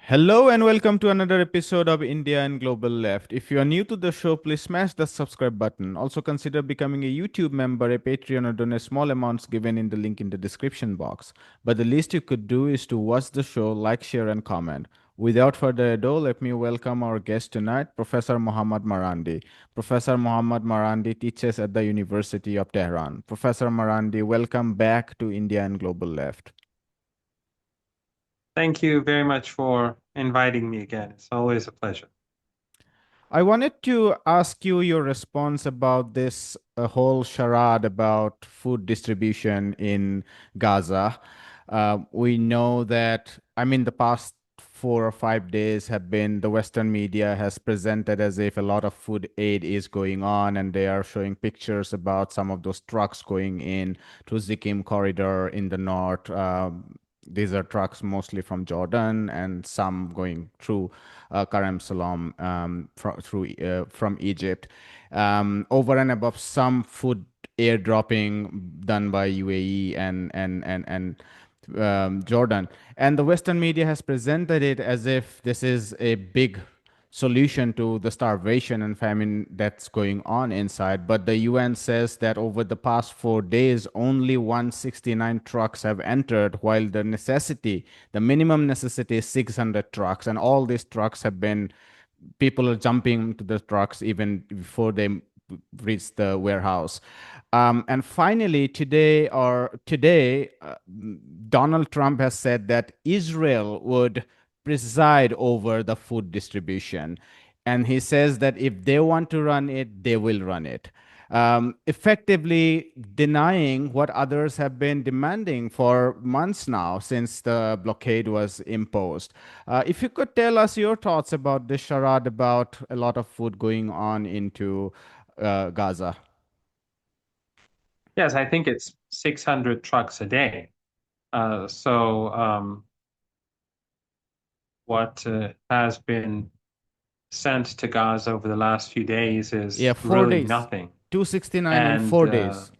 Hello and welcome to another episode of India and Global Left. If you are new to the show, please smash the subscribe button. Also consider becoming a YouTube member, a Patreon, or donate small amounts given in the link in the description box. But the least you could do is to watch the show, like, share, and comment. Without further ado, let me welcome our guest tonight, Professor Mohammad Marandi. Professor Mohammad Marandi teaches at the University of Tehran. Professor Marandi, welcome back to India and Global Left. Thank you very much for inviting me again. It's always a pleasure. I wanted to ask you your response about this whole charade about food distribution in Gaza. We know that, I mean, the past 4 or 5 days have been, the Western media has presented as if a lot of food aid is going on, and they are showing pictures about some of those trucks going in to Zikim corridor in the north. These are trucks mostly from Jordan and some going through Karam Salam from Egypt, over and above some food airdropping done by UAE and Jordan. And the Western media has presented it as if this is a big solution to the starvation and famine that's going on inside. But the UN says that over the past 4 days, only 169 trucks have entered, while the minimum necessity is 600 trucks. And all these trucks have been, people are jumping to the trucks even before they reach the warehouse. And finally, today, Donald Trump has said that Israel would preside over the food distribution. And he says that if they want to run it, they will run it. Effectively denying what others have been demanding for months now since the blockade was imposed. If you could tell us your thoughts about this charade about a lot of food going on into Gaza. Yes, I think it's 600 trucks a day. So what has been sent to Gaza over the last few days is Yeah, four really days. nothing. 269 in And 4 days.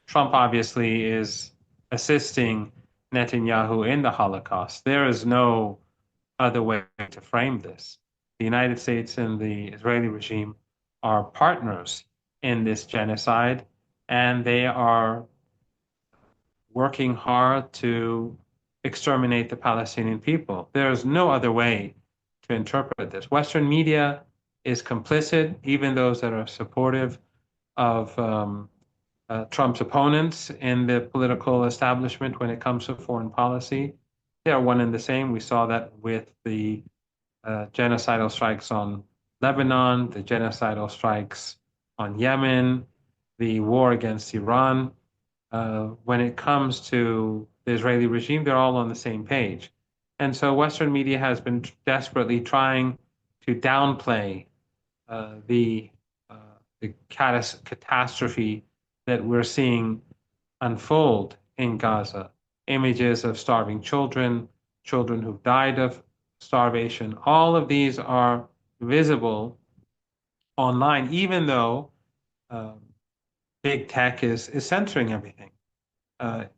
Trump obviously is assisting Netanyahu in the Holocaust. There is no other way to frame this. The United States and the Israeli regime are partners in this genocide, and they are working hard to exterminate the Palestinian people. There's no other way to interpret this. Western media is complicit, even those that are supportive of Trump's opponents in the political establishment when it comes to foreign policy. They are one and the same. We saw that with the genocidal strikes on Lebanon, the genocidal strikes on Yemen, the war against Iran. When it comes to the Israeli regime, they're all on the same page. And so Western media has been desperately trying to downplay the catastrophe that we're seeing unfold in Gaza. Images of starving children, children who've died of starvation, all of these are visible online, even though um, big tech is censoring everything.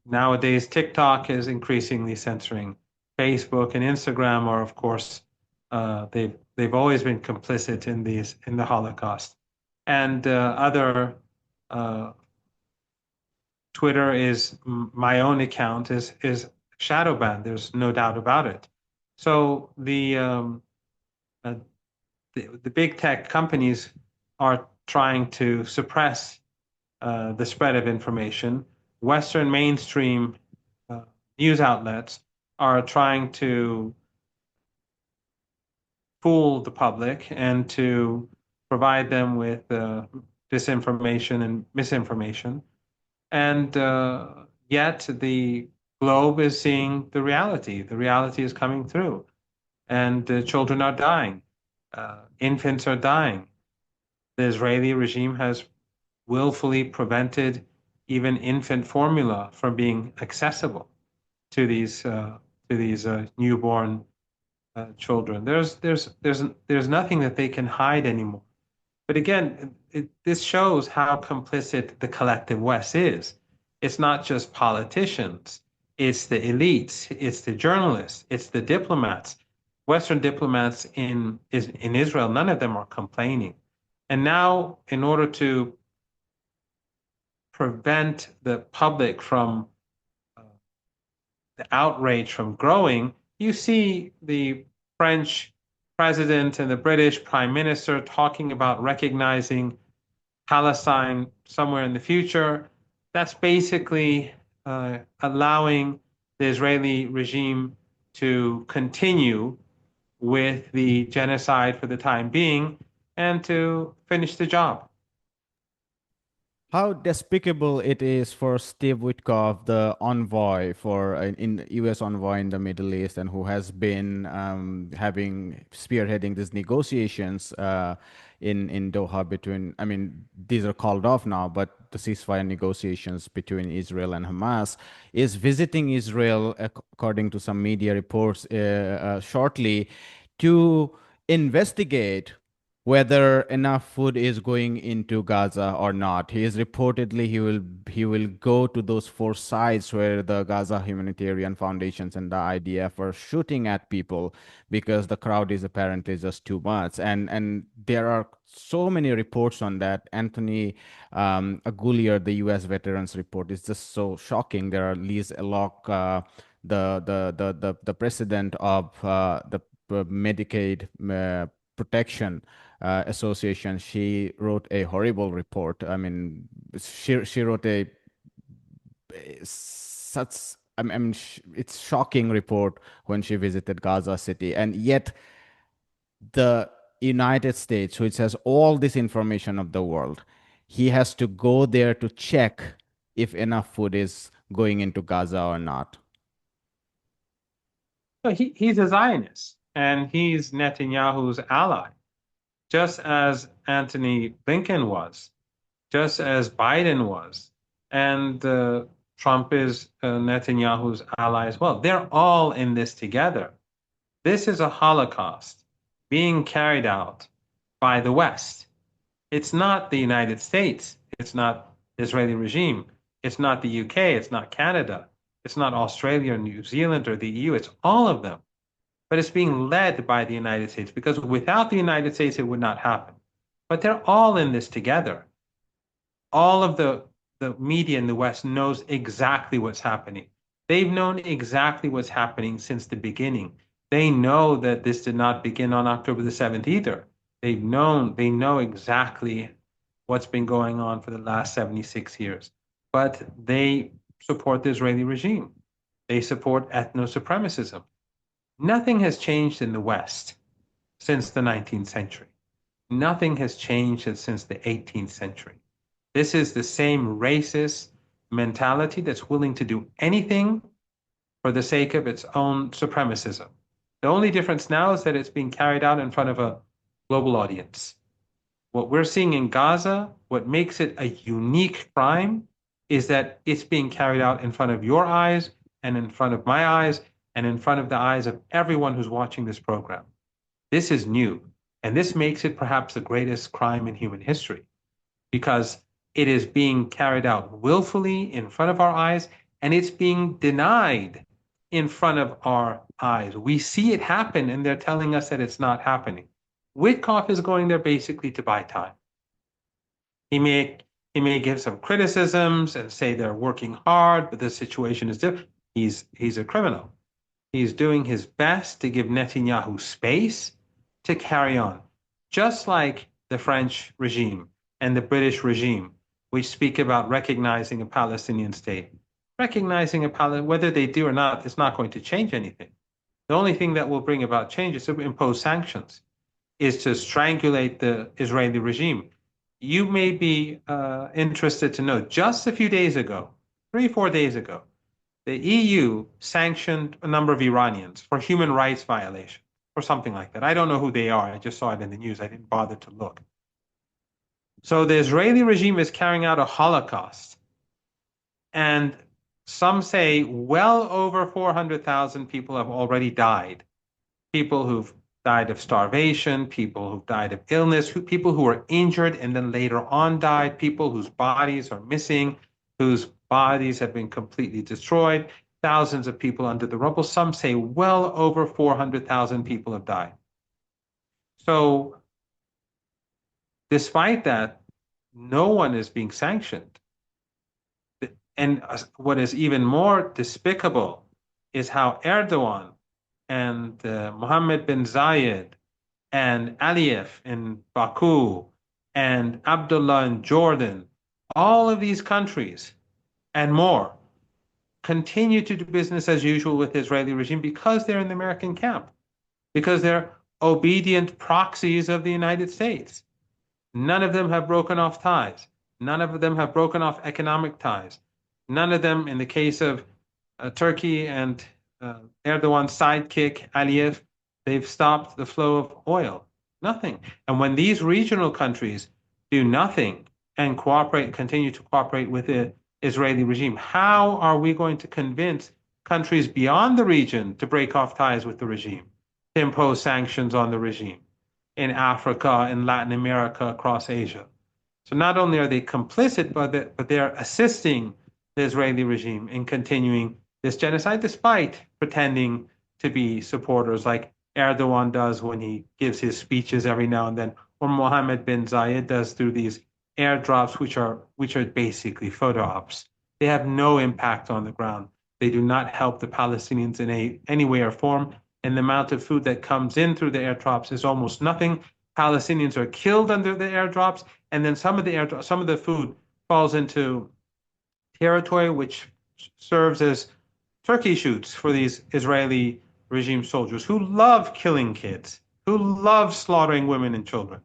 Nowadays, TikTok is increasingly censoring. Facebook and Instagram are, of course, they've always been complicit in the Holocaust, and other Twitter is my own account is shadow banned. There's no doubt about it. So uh, the big tech companies are trying to suppress the spread of information. Western mainstream uh, news outlets are trying to fool the public and to provide them with disinformation and misinformation. And yet the globe is seeing the reality. The reality is coming through, and children are dying. Infants are dying. The Israeli regime has willfully prevented even infant formula from being accessible to these newborn children. There's nothing that they can hide anymore. But again, this shows how complicit the collective West is. It's not just politicians, it's the elites, it's the journalists, it's the diplomats. Western diplomats in Israel, none of them are complaining. And now, in order to prevent the public from the outrage from growing, you see the French president and the British prime minister talking about recognizing Palestine somewhere in the future. That's basically allowing the Israeli regime to continue with the genocide for the time being and to finish the job. How despicable it is for Steve Witkoff, the envoy for in U.S. envoy in the Middle East, and who has been having spearheading these negotiations in Doha between. I mean, these are called off now, but the ceasefire negotiations between Israel and Hamas is visiting Israel, according to some media reports, shortly to investigate whether enough food is going into Gaza or not. He is reportedly he will go to those four sites where the Gaza humanitarian foundations and the IDF are shooting at people because the crowd is apparently just too much. And there are so many reports on that. Anthony Agulier, the U.S. veterans report, is just so shocking. There are Liz Elok, the president of the Medicaid protection association. She wrote a horrible report. I mean, she wrote a such it's shocking report when she visited Gaza City, and yet the United States, which has all this information of the world, he has to go there to check if enough food is going into Gaza or not. So he's a Zionist and he's Netanyahu's ally, just as Antony Blinken was, just as Biden was, and Trump is Netanyahu's ally as well. They're all in this together. This is a Holocaust being carried out by the West. It's not the United States. It's not the Israeli regime. It's not the UK. It's not Canada. It's not Australia or New Zealand or the EU. It's all of them. But it's being led by the United States because without the United States, it would not happen. But they're all in this together. All of the media in the West knows exactly what's happening. They've known exactly what's happening since the beginning. They know that this did not begin on October the 7th either. They know exactly what's been going on for the last 76 years. But they support the Israeli regime. They support ethno-supremacism. Nothing has changed in the West since the 19th century. Nothing has changed since the 18th century. This is the same racist mentality that's willing to do anything for the sake of its own supremacism. The only difference now is that it's being carried out in front of a global audience. What we're seeing in Gaza, what makes it a unique crime, is that it's being carried out in front of your eyes and in front of my eyes and in front of the eyes of everyone who's watching this program. This is new, and this makes it perhaps the greatest crime in human history because it is being carried out willfully in front of our eyes, and it's being denied in front of our eyes. We see it happen, and they're telling us that it's not happening. Witkoff is going there basically to buy time. He may give some criticisms and say they're working hard, but the situation is different. He's a criminal. He's doing his best to give Netanyahu space to carry on, just like the French regime and the British regime, which speak about recognizing a Palestinian state. Recognizing whether they do or not, it's not going to change anything. The only thing that will bring about change is to impose sanctions, is to strangulate the Israeli regime. You may be interested to know, just a few days ago, 3, 4 days ago, the EU sanctioned a number of Iranians for human rights violation or something like that. I don't know who they are. I just saw it in the news. I didn't bother to look. So the Israeli regime is carrying out a Holocaust. And some say well over 400,000 people have already died. People who've died of starvation, people who've died of illness, people who were injured and then later on died, people whose bodies are missing, whose bodies have been completely destroyed. thousands of people under the rubble. Some say well over 400,000 people have died. So, despite that, no one is being sanctioned. And what is even more despicable is how Erdogan and Mohammed bin Zayed and Aliyev in Baku and Abdullah in Jordan, all of these countries and more continue to do business as usual with the Israeli regime because they're in the American camp, because they're obedient proxies of the United States. None of them have broken off ties. None of them have broken off economic ties. None of them, in the case of Turkey and Erdogan's sidekick, Aliyev, they've stopped the flow of oil. Nothing. And when these regional countries do nothing and cooperate, continue to cooperate with the Israeli regime, how are we going to convince countries beyond the region to break off ties with the regime, to impose sanctions on the regime in Africa, in Latin America, across Asia? So not only are they complicit, but they're assisting the Israeli regime in continuing this genocide, despite pretending to be supporters like Erdogan does when he gives his speeches every now and then, or Mohammed bin Zayed does through these airdrops, which are basically photo ops. They have no impact on the ground. They do not help the Palestinians in any way or form. And the amount of food that comes in through the airdrops is almost nothing. Palestinians are killed under the airdrops, and then some of the food falls into territory which serves as turkey shoots for these Israeli regime soldiers who love killing kids, who love slaughtering women and children.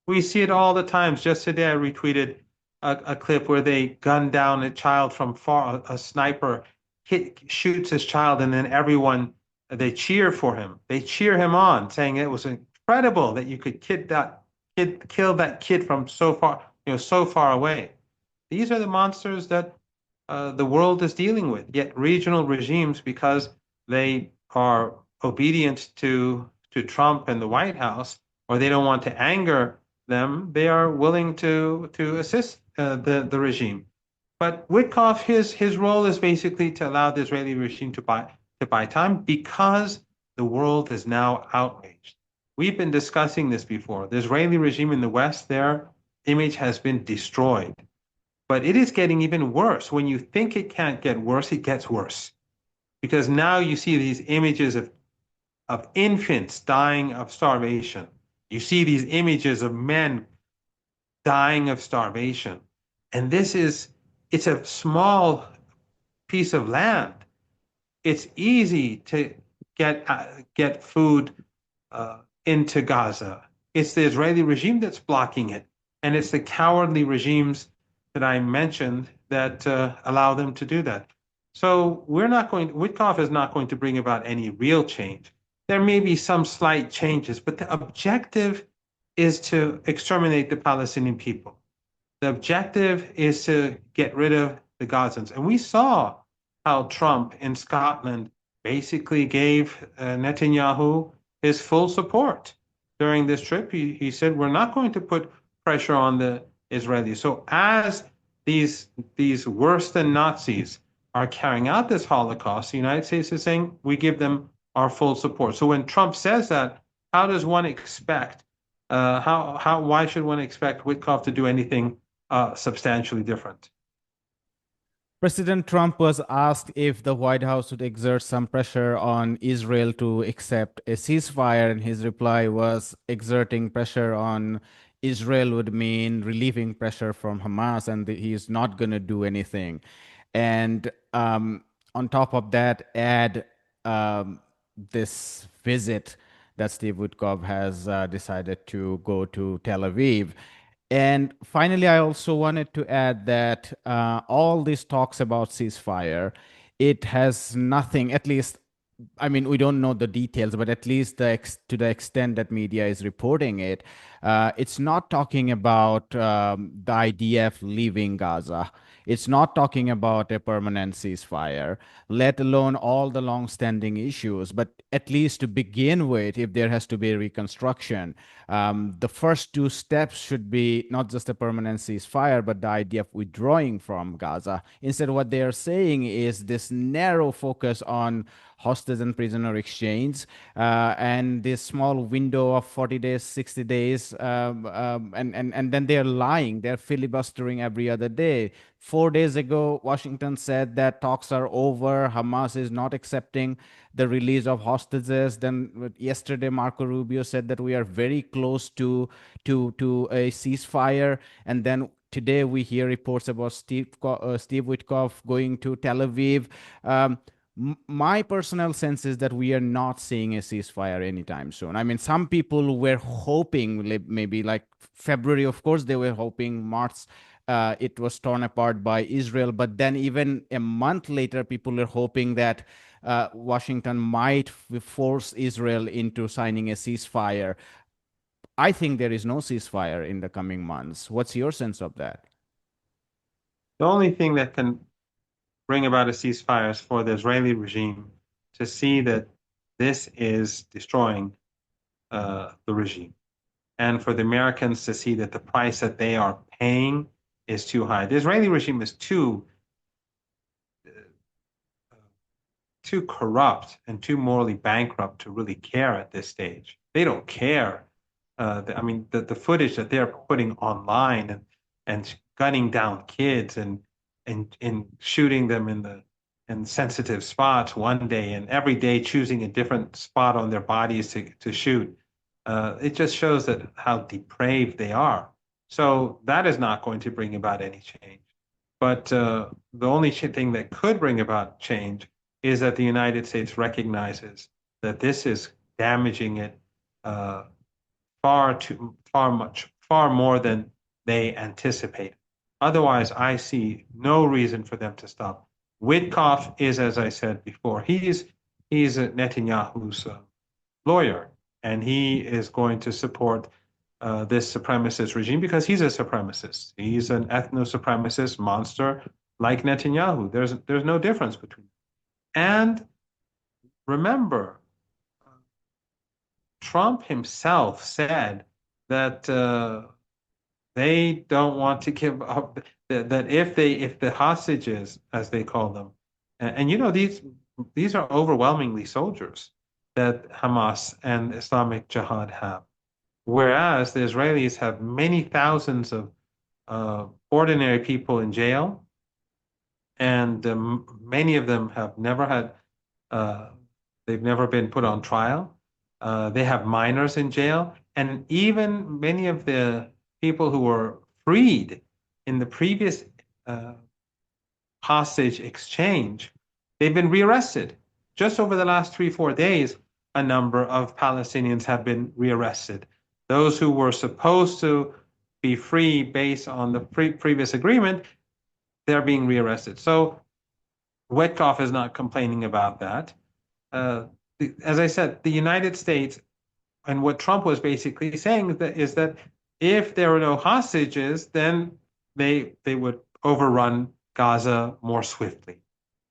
We see it all the times. Just today, I retweeted a clip where they gun down a child from far. A sniper shoots his child, and then everyone they cheer for him. They cheer him on, saying it was incredible that you could kill that kid from so far, so far away. These are the monsters that the world is dealing with. Yet regional regimes, because they are obedient to Trump and the White House, or they don't want to anger them, they are willing to assist the regime. But Witkoff, his role is basically to allow the Israeli regime to buy time because the world is now outraged. We've been discussing this before. The Israeli regime in the West, their image has been destroyed. But it is getting even worse. When you think it can't get worse, it gets worse. Because now you see these images of infants dying of starvation. You see these images of men dying of starvation. And it's a small piece of land. It's easy to get food into Gaza. It's the Israeli regime that's blocking it. And it's the cowardly regimes that I mentioned that allow them to do that. So Witkoff is not going to bring about any real change. There may be some slight changes, but the objective is to exterminate the Palestinian people. The objective is to get rid of the Gazans. And we saw how Trump in Scotland basically gave Netanyahu his full support during this trip. He said, we're not going to put pressure on the Israelis. So as these worse than Nazis are carrying out this Holocaust, the United States is saying we give them our full support. So when Trump says that, how does one expect, why should one expect Witkoff to do anything substantially different? President Trump was asked if the White House would exert some pressure on Israel to accept a ceasefire, and his reply was exerting pressure on Israel would mean relieving pressure from Hamas, and he's not going to do anything. And on top of that, add this visit that Steve Witkoff has decided to go to Tel Aviv. And finally, I also wanted to add that all these talks about ceasefire, it has nothing, at least, I mean, we don't know the details, but at least to the extent that media is reporting it, it's not talking about the IDF leaving Gaza. It's not talking about a permanent ceasefire, let alone all the long-standing issues. But at least to begin with, if there has to be a reconstruction, the first two steps should be not just a permanent ceasefire, but the idea of withdrawing from Gaza. Instead, what they are saying is this narrow focus on hostage and prisoner exchange, and this small window of 40 days, 60 days, and then they're lying. They're filibustering every other day. 4 days ago, Washington said that talks are over. Hamas is not accepting the release of hostages. Then yesterday, Marco Rubio said that we are very close to a ceasefire. And then today we hear reports about Steve Witkoff going to Tel Aviv. My personal sense is that we are not seeing a ceasefire anytime soon. I mean, some people were hoping maybe like February, of course, they were hoping March. It was torn apart by Israel, but then even a month later, people are hoping that Washington might force Israel into signing a ceasefire. I think there is no ceasefire in the coming months. What's your sense of that? The only thing that can bring about a ceasefire is for the Israeli regime to see that this is destroying the regime, and for the Americans to see that the price that they are paying is too high. The Israeli regime is too corrupt and too morally bankrupt to really care at this stage. They don't care. I mean, the footage that they're putting online and gunning down kids and shooting them in sensitive spots one day and every day choosing a different spot on their bodies to shoot. It just shows that how depraved they are. So that is not going to bring about any change. But the only thing that could bring about change is that the United States recognizes that this is damaging it uh, far more than they anticipate. Otherwise, I see no reason for them to stop. Witkoff is, as I said before, he's Netanyahu's lawyer, and he is going to support this supremacist regime because he's a supremacist. He's an ethno-supremacist monster like Netanyahu. There's no difference between them. And remember, Trump himself said that they don't want to give up that if the hostages, as they call them, and you know these are overwhelmingly soldiers that Hamas and Islamic Jihad have, whereas the Israelis have many thousands of ordinary people in jail, and many of them have never had they've never been put on trial. They have minors in jail, and even many of the people who were freed in the previous hostage exchange, they've been rearrested. Just over the last 3, 4 days, a number of Palestinians have been rearrested. Those who were supposed to be free based on the previous agreement, they're being rearrested. So Wetkoff is not complaining about that. As I said, the United States, and what Trump was basically saying is that if there were no hostages, then they would overrun Gaza more swiftly.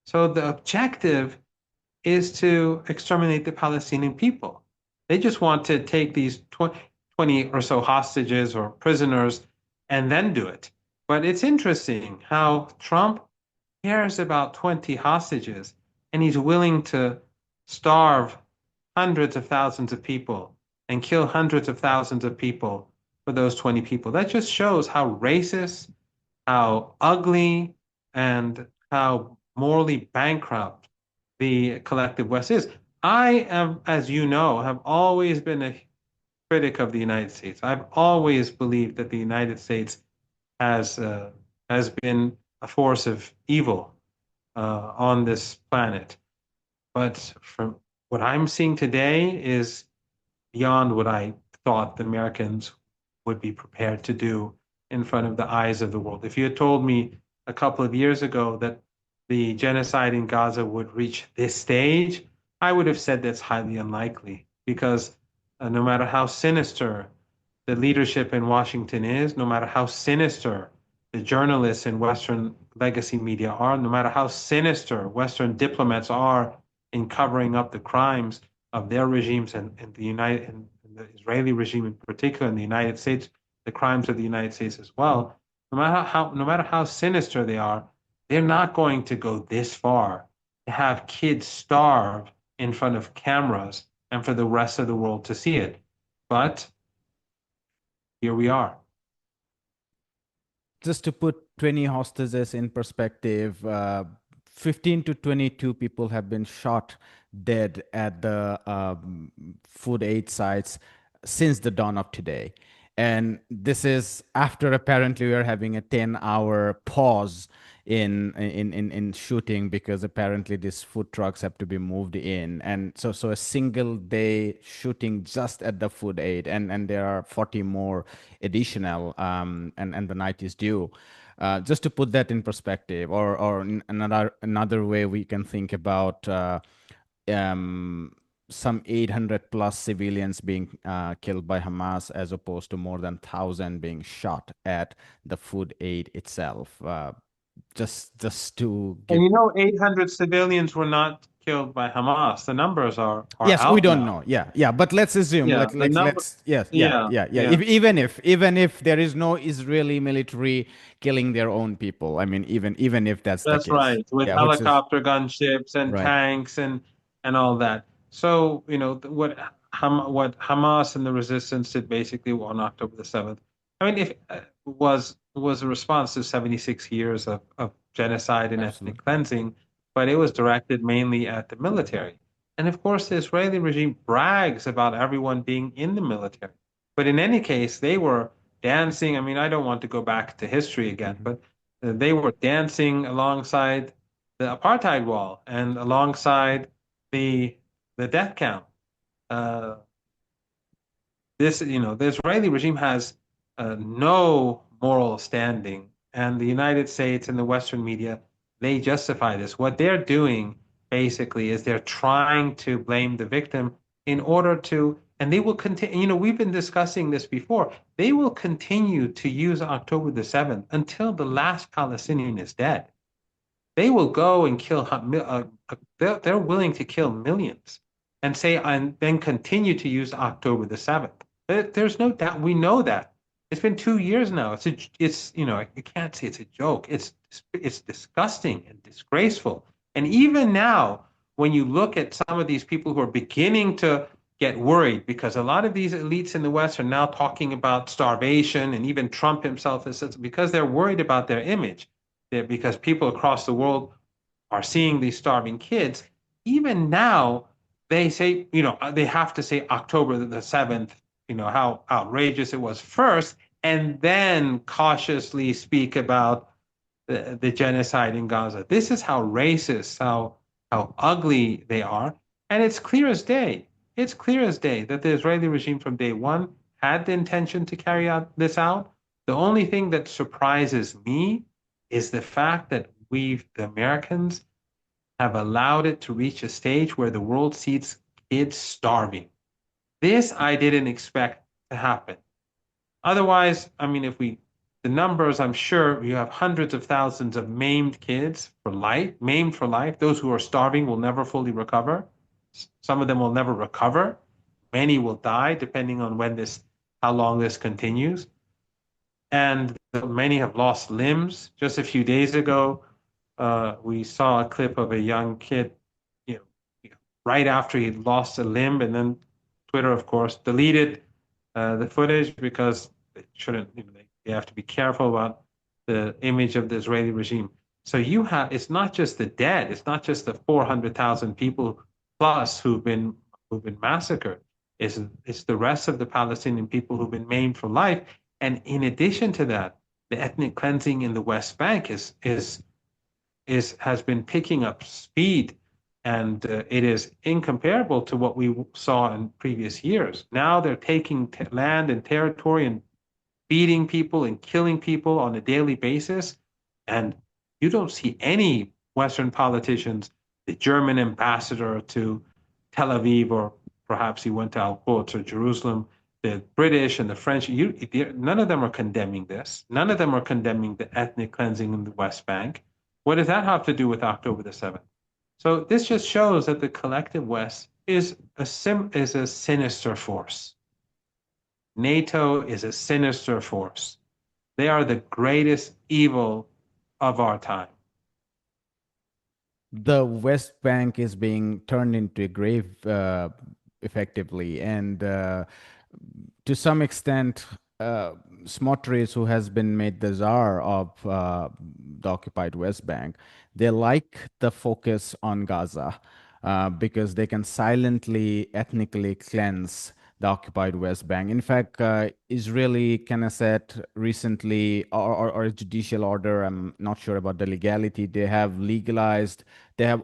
So the objective is to exterminate the Palestinian people. They just want to take these 20 or so hostages or prisoners and then do it. But it's interesting how Trump cares about 20 hostages and he's willing to starve hundreds of thousands of people and kill hundreds of thousands of people for those 20 people. That just shows how racist, how ugly, and how morally bankrupt the collective West is. I am, as you know, have always been a critic of the United States. I've always believed that the United States has has been a force of evil on this planet. But from what I'm seeing today is beyond what I thought the Americans would be prepared to do in front of the eyes of the world. If you had told me a couple of years ago that the genocide in Gaza would reach this stage, I would have said that's highly unlikely because no matter how sinister the leadership in Washington is, no matter how sinister the journalists in Western legacy media are, no matter how sinister Western diplomats are in covering up the crimes of their regimes and the Israeli regime in particular, in the United States, the crimes of the United States as well, no matter how sinister they are, they're not going to go this far to have kids starve in front of cameras and for the rest of the world to see it. But here we are. Just to put 20 hostages in perspective, 15 to 22 people have been shot dead at the food aid sites since the dawn of today. And this is after apparently we are having a 10-hour pause in shooting because apparently these food trucks have to be moved in. And so a single day shooting just at the food aid, and there are 40 more additional, and the night is due. Just to put that in perspective, or another way we can think about um, some 800 plus civilians being killed by Hamas, as opposed to more than 1,000 being shot at the food aid itself. Just to And give. 800 civilians were not killed by Hamas. The numbers are Yes, we out don't now. know. Yeah, but let's assume. Yeah, the number. Let's. Yes, Yeah, yeah. yeah, Even if there is no Israeli military killing their own people, I mean, even if that's the that's case, right. With yeah, which is helicopter gunships and right. tanks and all that. So what Hamas and the resistance did basically on October the 7th. I mean, if was a response to 76 years of genocide and ethnic Absolutely. cleansing, but it was directed mainly at the military. And of course, the Israeli regime brags about everyone being in the military. But in any case, they were dancing. I mean, I don't want to go back to history again, Mhm. but they were dancing alongside the apartheid wall and alongside the the death count. Uh, the Israeli regime has no moral standing, and the United States and the Western media, they justify this. What they're doing basically is they're trying to blame the victim in order to, and they will continue. We've been discussing this before. They will continue to use October the 7th until the last Palestinian is dead. They will go and kill. They're willing to kill millions, and then continue to use October the 7th. There's no doubt. We know that. It's been 2 years now. You can't say it's a joke. It's disgusting and disgraceful. And even now, when you look at some of these people who are beginning to get worried, because a lot of these elites in the West are now talking about starvation, and even Trump himself has said, because they're worried about their image, because people across the world are seeing these starving kids. Even now, they say, they have to say October the 7th, how outrageous it was first, and then cautiously speak about the genocide in Gaza. This is how racist, how ugly they are. And it's clear as day. It's clear as day that the Israeli regime from day one had the intention to carry out this out. The only thing that surprises me is the fact that the Americans, have allowed it to reach a stage where the world sees kids starving. This I didn't expect to happen. Otherwise, I mean, the numbers, I'm sure you have hundreds of thousands of maimed kids for life, maimed for life. Those who are starving will never fully recover. Some of them will never recover. Many will die, depending on how long this continues. And many have lost limbs. Just a few days ago, we saw a clip of a young kid, you know, right after he lost a limb, and then Twitter, of course, deleted the footage because they shouldn't. They have to be careful about the image of the Israeli regime. So it's not just the dead, it's not just the 400,000 people plus who've been massacred. It's the rest of the Palestinian people who've been maimed for life. And in addition to that, the ethnic cleansing in the West Bank has been picking up speed, and it is incomparable to what we saw in previous years. Now they're taking land and territory and beating people and killing people on a daily basis, and you don't see any Western politicians, the German ambassador to Tel Aviv, or perhaps he went to Al-Quds or Jerusalem, the British and the French, none of them are condemning this. None of them are condemning the ethnic cleansing in the West Bank. What does that have to do with October the 7th? So this just shows that the collective West is a sinister force. NATO is a sinister force. They are the greatest evil of our time. The West Bank is being turned into a grave, effectively, and to some extent, Smotrich, who has been made the czar of the occupied West Bank, they like the focus on Gaza because they can silently, ethnically cleanse the occupied West Bank. In fact, Israeli Knesset recently, or a judicial order, I'm not sure about the legality, they have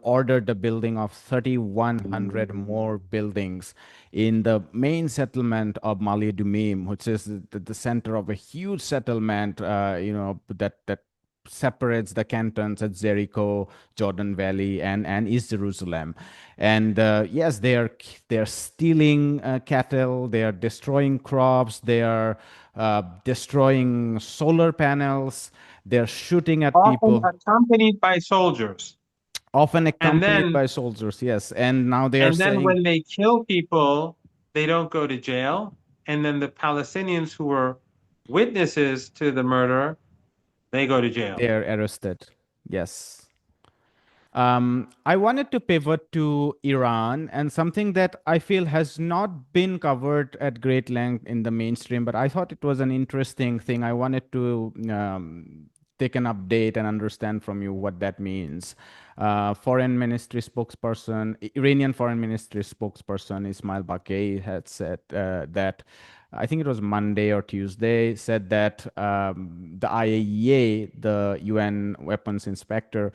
ordered the building of 3,100 more buildings in the main settlement of Mali Dumim, which is the center of a huge settlement, that separates the cantons at Jericho, Jordan Valley, and East Jerusalem. And yes, they are stealing cattle, they are destroying crops, they are destroying solar panels, they are shooting at Often people, accompanied by soldiers. often And accompanied then by soldiers. Yes, and now they are and then saying when they kill people, they don't go to jail. And then the Palestinians who were witnesses to the murder, they go to they jail. are arrested. Yes. I wanted to pivot to Iran and something that I feel has not been covered at great length in the mainstream, but I thought it was an interesting thing. I wanted to take an update and understand from you what that means. Foreign Ministry spokesperson, Iranian Foreign Ministry spokesperson Ismail Baqei had said that. I think it was Monday or Tuesday, said that the IAEA, the UN weapons inspector,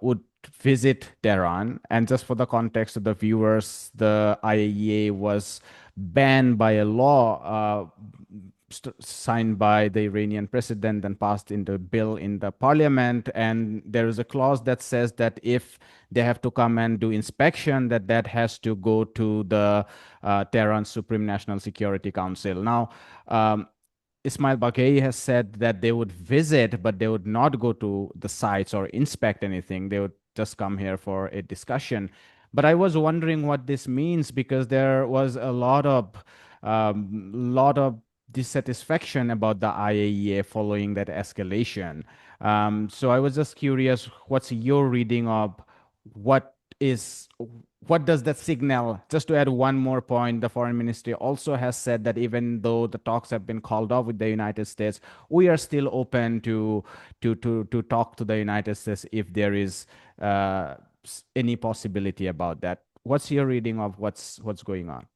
would visit Tehran. And just for the context of the viewers, the IAEA was banned by a law signed by the Iranian president and passed into a bill in the parliament. And there is a clause that says that if they have to come and do inspection, that has to go to the Tehran Supreme National Security Council. Now, Ismail Baqei has said that they would visit, but they would not go to the sites or inspect anything. They would just come here for a discussion. But I was wondering what this means because there was a lot of dissatisfaction about the IAEA following that escalation. So I was just curious, what's your reading of what is what does that signal? Just to add one more point, the foreign ministry also has said that even though the talks have been called off with the United States, we are still open to talk to the United States if there is any possibility about that. What's your reading of what's going on?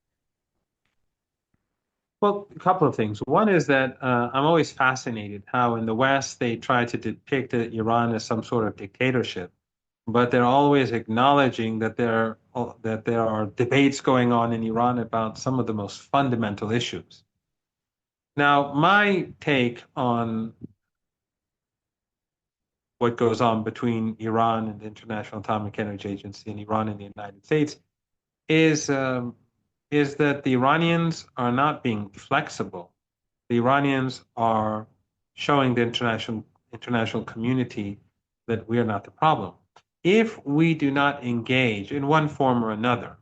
Well, a couple of things. One is that I'm always fascinated how in the West they try to depict Iran as some sort of dictatorship, but they're always acknowledging that there are debates going on in Iran about some of the most fundamental issues. Now, my take on what goes on between Iran and the International Atomic Energy Agency and Iran and the United States is is that the Iranians are not being flexible. The Iranians are showing the international community that we are not the problem. If we do not engage in one form or another,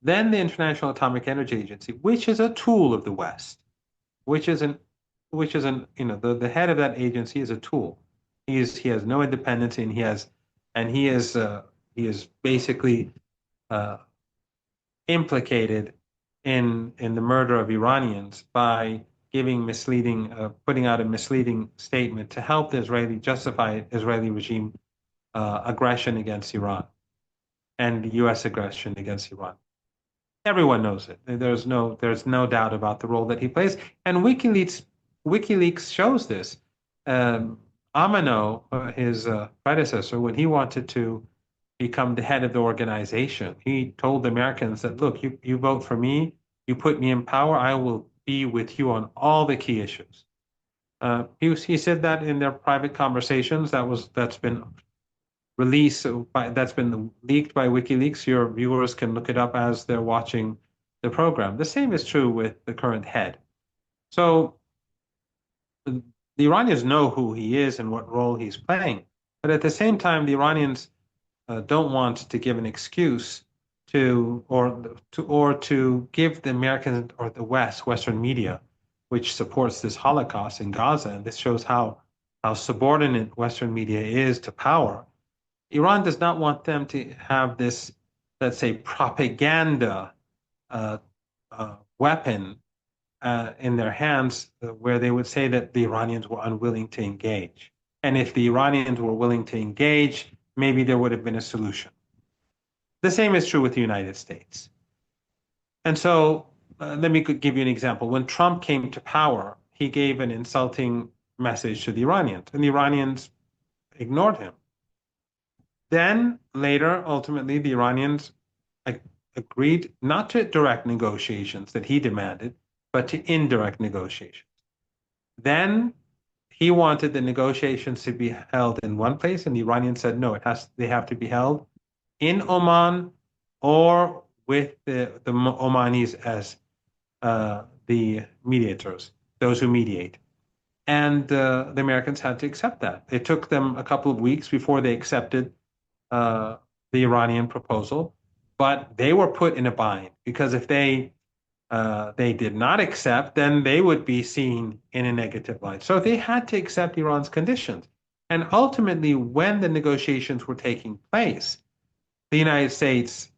then the International Atomic Energy Agency, which is a tool of the West, which is an the head of that agency is a tool. He has no independence and he is basically uh, implicated in the murder of Iranians by putting out a misleading statement to help the justify Israeli regime aggression against Iran and U.S. aggression against Iran. Everyone knows it. There's no doubt about the role that he plays. And WikiLeaks shows this. Amano, his predecessor, when he wanted to become the head of the organization, he told the Americans that, look, you vote for me, you put me in power, I will be with you on all the key issues. He said that in their private conversations. That's been that's been leaked by WikiLeaks. Your viewers can look it up as they're watching the program. The same is true with the current head. So the Iranians know who he is and what role he's playing. But at the same time, the Iranians don't want to give an excuse to give the Americans or the Western media, which supports this Holocaust in Gaza, and this shows how subordinate Western media is to power. Iran does not want them to have this, let's say, propaganda uh, weapon in their hands where they would say that the Iranians were unwilling to engage. And if the Iranians were willing to engage, maybe there would have been a solution. The same is true with the United States. And so let me give you an example. When Trump came to power, he gave an insulting message to the Iranians, and the Iranians ignored him. Then later, ultimately, the Iranians agreed not to direct negotiations that he demanded, but to indirect negotiations. Then he wanted the negotiations to be held in one place, and the Iranians said no, they have to be held in Oman or with the Omanis as the mediators, those who mediate. And the Americans had to accept that. It took them a couple of weeks before they accepted the Iranian proposal, but they were put in a bind because if they did not accept, then they would be seen in a negative light. So they had to accept Iran's conditions. And ultimately, when the negotiations were taking place, the United States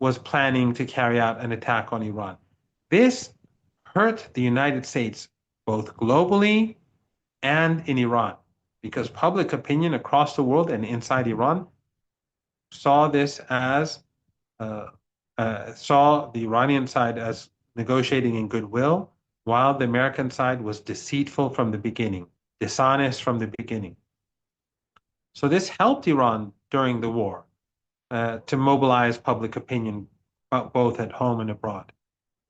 was planning to carry out an attack on Iran. This hurt the United States both globally and in Iran because public opinion across the world and inside Iran saw this as saw the Iranian side as negotiating in goodwill, while the American side was deceitful from the beginning, dishonest from the beginning. So this helped Iran during the war to mobilize public opinion both at home and abroad.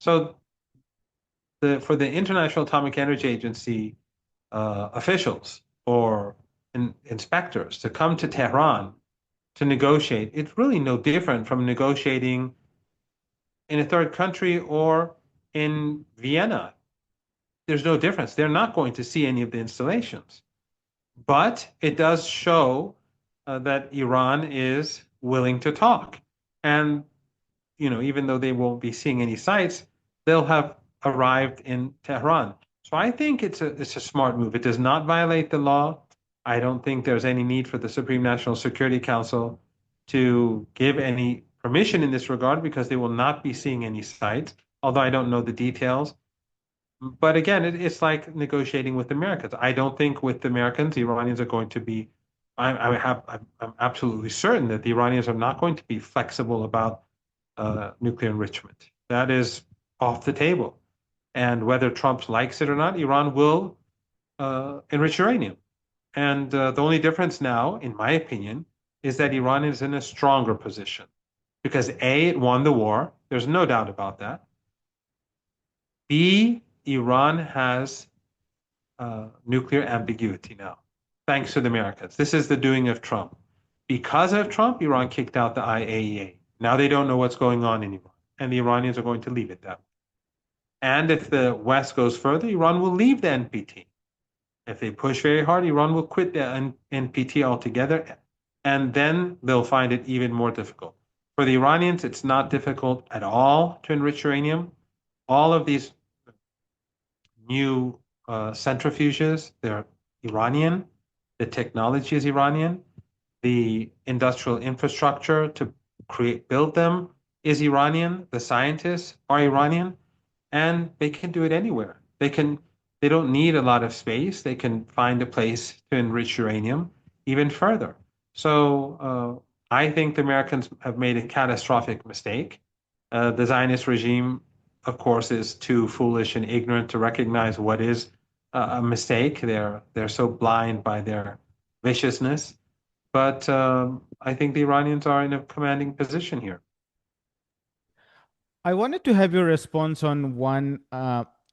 So for the International Atomic Energy Agency officials or inspectors to come to Tehran to negotiate, it's really no different from negotiating in a third country or in Vienna. There's no difference. They're not going to see any of the installations. But it does show that Iran is willing to talk. And, even though they won't be seeing any sites, they'll have arrived in Tehran. So I think it's a smart move. It does not violate the law. I don't think there's any need for the Supreme National Security Council to give any permission in this regard because they will not be seeing any sites, although I don't know the details. But again, it's like negotiating with Americans. I don't think with the Americans, the Iranians are going to be, I'm absolutely certain that the Iranians are not going to be flexible about nuclear enrichment. That is off the table. And whether Trump likes it or not, Iran will enrich uranium. And the only difference now, in my opinion, is that Iran is in a stronger position because A, it won the war. There's no doubt about that. B, Iran has nuclear ambiguity now, thanks to the Americans. This is the doing of Trump. Because of Trump, Iran kicked out the IAEA. Now they don't know what's going on in Iran, and the Iranians are going to leave it that way. And if the West goes further, Iran will leave the NPT. If they push very hard, Iran will quit the NPT altogether, and then they'll find it even more difficult. For the Iranians, it's not difficult at all to enrich uranium. All of these new centrifuges, they're Iranian. The technology is Iranian. The industrial infrastructure to build them is Iranian. The scientists are Iranian, and they can do it anywhere. They don't need a lot of space. They can find a place to enrich uranium even further. So I think the Americans have made a catastrophic mistake. The Zionist regime, of course, is too foolish and ignorant to recognize what is a mistake. They're so blind by their viciousness. But I think the Iranians are in a commanding position here. I wanted to have your response on one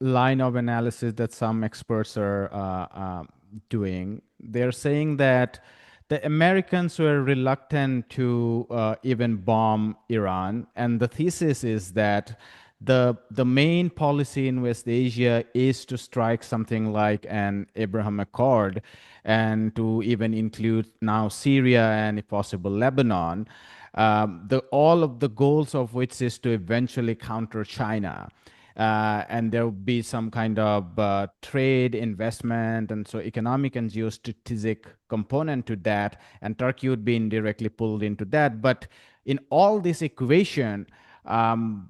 line of analysis that some experts are doing. They're saying that the Americans were reluctant to even bomb Iran, and the thesis is that the main policy in West Asia is to strike something like an Abraham Accord, and to even include now Syria and, if possible, Lebanon. The all of the goals of which is to eventually counter China. And there will be some kind of trade, investment, and so economic and geostrategic component to that. And Turkey would be indirectly pulled into that. But in all this equation, um,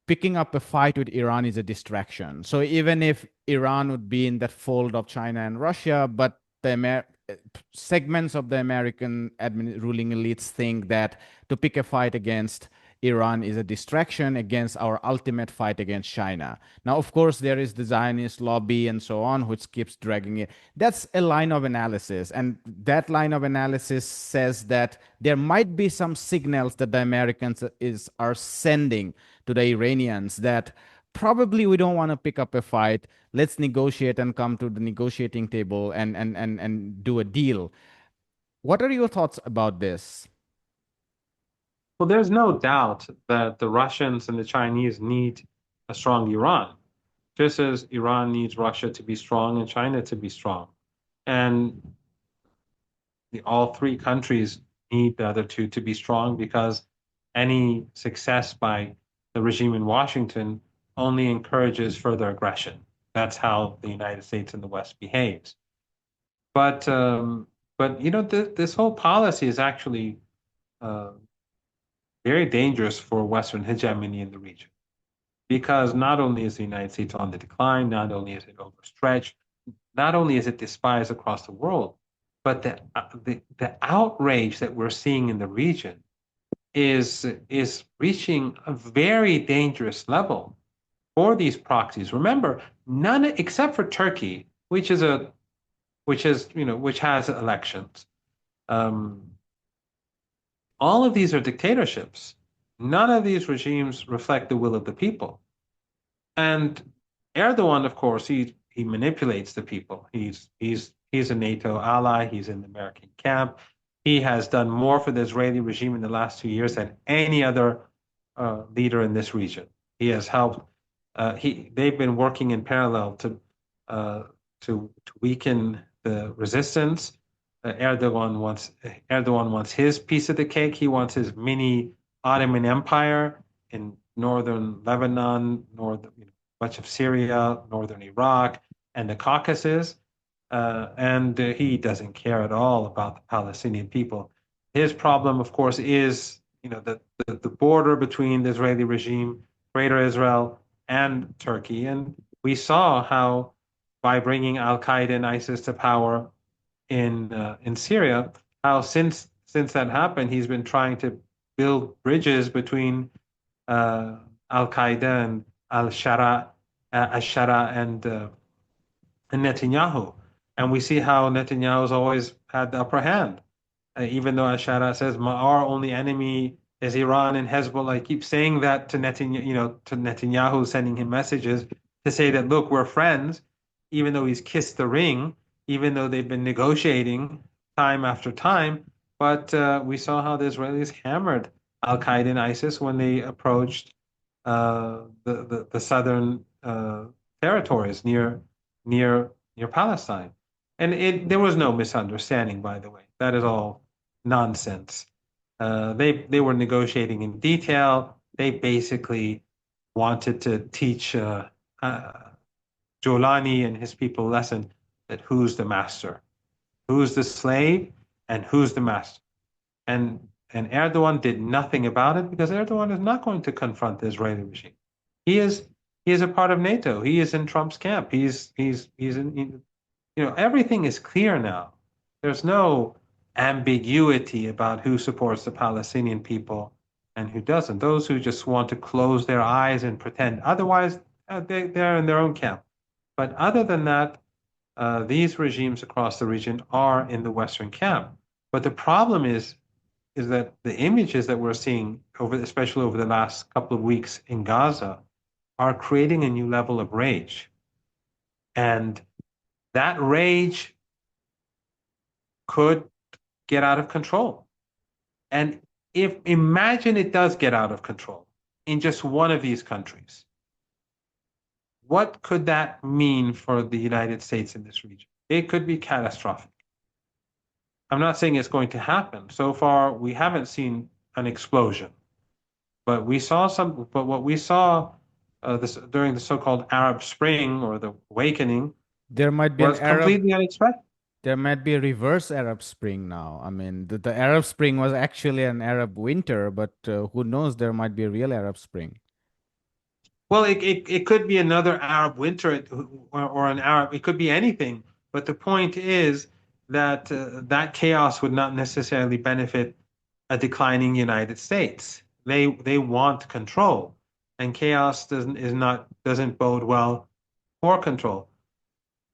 picking up a fight with Iran is a distraction. So even if Iran would be in that fold of China and Russia, but segments of the American ruling elites think that to pick a fight against Iran is a distraction against our ultimate fight against China. Now, of course, there is the Zionist lobby and so on, which keeps dragging it. That's a line of analysis. And that line of analysis says that there might be some signals that the Americans are sending to the Iranians that probably we don't want to pick up a fight. Let's negotiate and come to the negotiating table and do a deal. What are your thoughts about this? Well, there's no doubt that the Russians and the Chinese need a strong Iran, just as Iran needs Russia to be strong and China to be strong. And all three countries need the other two to be strong because any success by the regime in Washington only encourages further aggression. That's how the United States and the West behaves. But this whole policy is actually uh, very dangerous for Western hegemony in the region because not only is the United States on the decline, not only is it overstretched, not only is it despised across the world, but the outrage that we're seeing in the region is reaching a very dangerous level for these proxies. Remember, none except for Turkey, which has elections. Um, all of these are dictatorships. None of these regimes reflect the will of the people. And Erdogan, of course, he manipulates the people. He's a NATO ally. He's in the American camp. He has done more for the Israeli regime in the last 2 years than any other leader in this region. He has helped. They've been working in parallel uh, to weaken the resistance. Erdogan wants his piece of the cake. He wants his mini Ottoman Empire in northern Lebanon, much of Syria, northern Iraq, and the Caucasus. And he doesn't care at all about the Palestinian people. His problem, of course, is the border between the Israeli regime, Greater Israel, and Turkey. And we saw how by bringing Al Qaeda and ISIS to power in Syria, how since that happened, he's been trying to build bridges between Al Qaeda and Al-Shara and Netanyahu. And we see how Netanyahu's always had the upper hand, even though Al-Shara says our only enemy is Iran and Hezbollah. He keeps saying that to Netanyahu, sending him messages to say that look, we're friends, even though he's kissed the ring, even though they've been negotiating time after time. But we saw how the Israelis hammered Al Qaeda and ISIS when they approached the southern territories near Palestine. And there was no misunderstanding, by the way. That is all nonsense. They were negotiating in detail. They basically wanted to teach Jolani and his people a lesson that who's the master, who's the slave, and who's the master. And Erdogan did nothing about it because Erdogan is not going to confront the Israeli regime. He is a part of NATO. He is in Trump's camp. He's in, everything is clear now. There's no ambiguity about who supports the Palestinian people and who doesn't. Those who just want to close their eyes and pretend otherwise, they're in their own camp. But other than that, these regimes across the region are in the Western camp. But the problem is that the images that we're seeing, especially over the last couple of weeks in Gaza, are creating a new level of rage. And that rage could get out of control. And imagine it does get out of control. in just one of these countries, what could that mean for the United States in this region? It could be catastrophic. I'm not saying it's going to happen. So far, we haven't seen an explosion, but we saw some. But what we saw during the so-called Arab Spring or the awakening There might be an was Arab, completely unexpected. there might be a reverse Arab Spring now. I mean, the Arab Spring was actually an Arab winter, but who knows, there might be a real Arab Spring. Well, it could be another Arab winter or an Arab, it could be anything. But the point is that that chaos would not necessarily benefit a declining United States. They want control, and chaos doesn't bode well for control.